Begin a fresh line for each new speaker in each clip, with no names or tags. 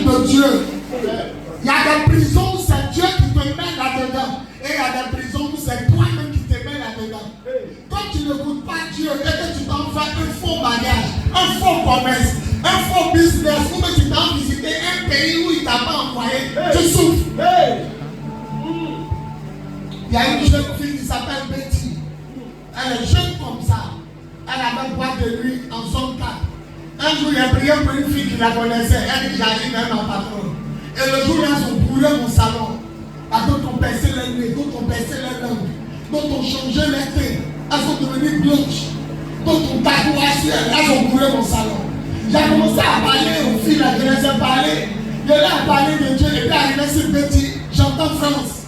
prison de Dieu. Il y a des prisons où c'est Dieu qui te met là-dedans. Et il y a des prisons où c'est toi-même qui te mets là-dedans. Quand tu n'écoutes pas Dieu et que tu t'en fais un faux mariage, un faux commerce, un faux business, ou que tu t'en visiter un pays où il ne t'a pas envoyé, tu souffres. Il y a une jeune fille qui s'appelle Betty. Elle est jeune comme ça. Elle avait boîte de nuit en zone 4. Un jour, il a prié pour une fille qui la connaissait. Elle dit, j'arrive même en patron. Et le jour, ils ont brûlé mon salon. D'autres ont percé les nuits, d'autres ont percé les langues, d'autres ont changé les teintes. Elles sont devenues blanches. D'autres ont tatoué, elles ont brûlé mon salon. J'ai commencé à parler aux filles, là, je les ai parlé. Je leur ai parlé de Dieu et puis arrivé sur Betty, j'entends France.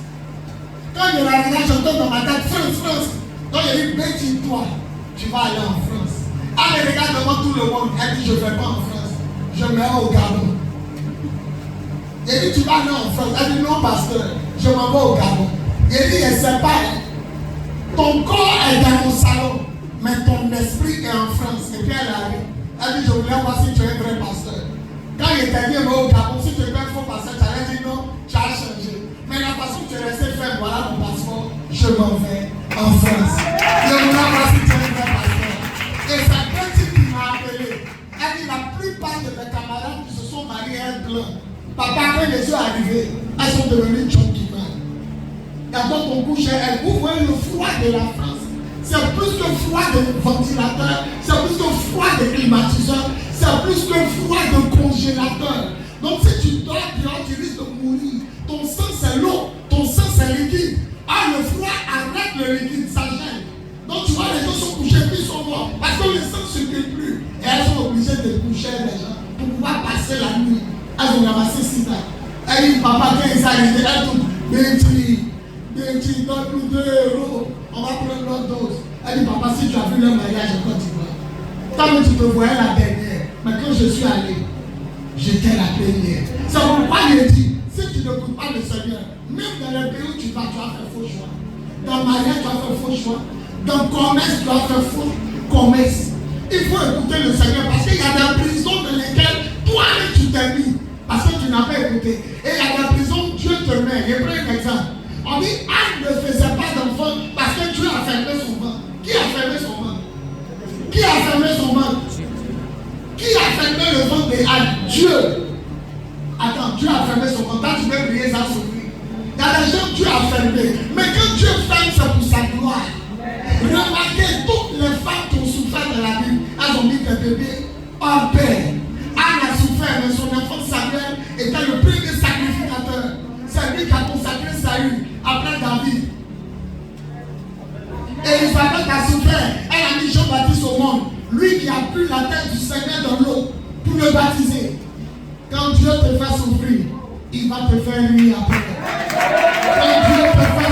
Quand je l'arrive, j'entends dans ma tête France. Donc j'ai dit, Betty, toi, tu vas aller en France. Elle me regarde devant tout le monde, elle dit, je ne vais pas en France, je mets au Gabon. J'ai dit, tu vas aller en France. Elle dit, non, pasteur, je m'en vais au Gabon. J'ai dit, elle sait pas. Ton corps est dans mon salon, mais ton esprit est en France. Et puis elle arrive. Elle dit, je voulais voir si tu es un vrai pasteur. Quand il était dit, au Gabon, si tu es un faux pasteur, tu allais dire non, tu as changé. Mais la façon que tu es resté faire, voilà mon passeport, je m'en vais en France. Je voulais voir si tu es un vrai pasteur. Et sa petite qui m'a appelé, elle dit, la plupart de mes camarades qui se sont mariés un blanc, papa, quand les yeux arrivés, elles sont devenues gentlemen. Et quand on couche, vous voyez le froid de la France. C'est plus que froid de ventilateur, c'est plus que froid de climatiseur, c'est plus que froid de congélateur. Donc si tu dors dehors, tu risques de mourir. Ton sang c'est l'eau, ton sang c'est liquide. Ah, le froid arrête le liquide, ça gêne. Donc tu vois, les gens sont couchés puis ils sont morts. Parce que le sang ne circule plus. Et elles sont obligées de coucher les gens pour pouvoir passer la nuit. Elles ont ramassé 6 ans. Elle dit, papa, quand ils arrivent, elle dit, Betty, donne-nous 2 €. On va prendre notre dose. Elle dit, papa, si tu as vu le mariage en Côte d'Ivoire, tant que tu te voyais la dernière, mais quand je suis allé, j'étais la première. C'est pourquoi il dit, si tu n'écoutes pas le Seigneur, même dans le pays où tu vas faire faux choix. Dans le mariage, tu vas faire faux choix. Dans le commerce, tu vas faire faux commerce. Il faut écouter le Seigneur parce qu'il y a des prisons dans lesquelles toi, tu t'es mis. Parce que tu n'as pas écouté. Et il y a des prisons, Dieu te met. Je prends un exemple. On dit, Anne ne faisait pas d'enfant parce que Dieu a fermé son ventre. Qui a fermé son ventre? Qui a fermé son ventre? Qui a fermé le ventre d'Anne? Dieu. Attends, Dieu a fermé son ventre. Quand tu veux prier, ça souffrir. Il y a des gens que Dieu a fermé. Mais quand Dieu ferme, c'est pour sa gloire. Remarquez, toutes les femmes qui ont souffert de la Bible, elles ont mis des bébés en paix. Anne a souffert, mais son enfant Samuel était le premier sacrificateur. C'est lui qui a consacré Saül après David. Et Isabelle a souffert. Elle a mis Jean-Baptiste au monde. Lui qui a pris la tête du Seigneur dans l'eau pour le baptiser. Quand Dieu te fait souffrir, il va te faire rire après. Quand Dieu te fait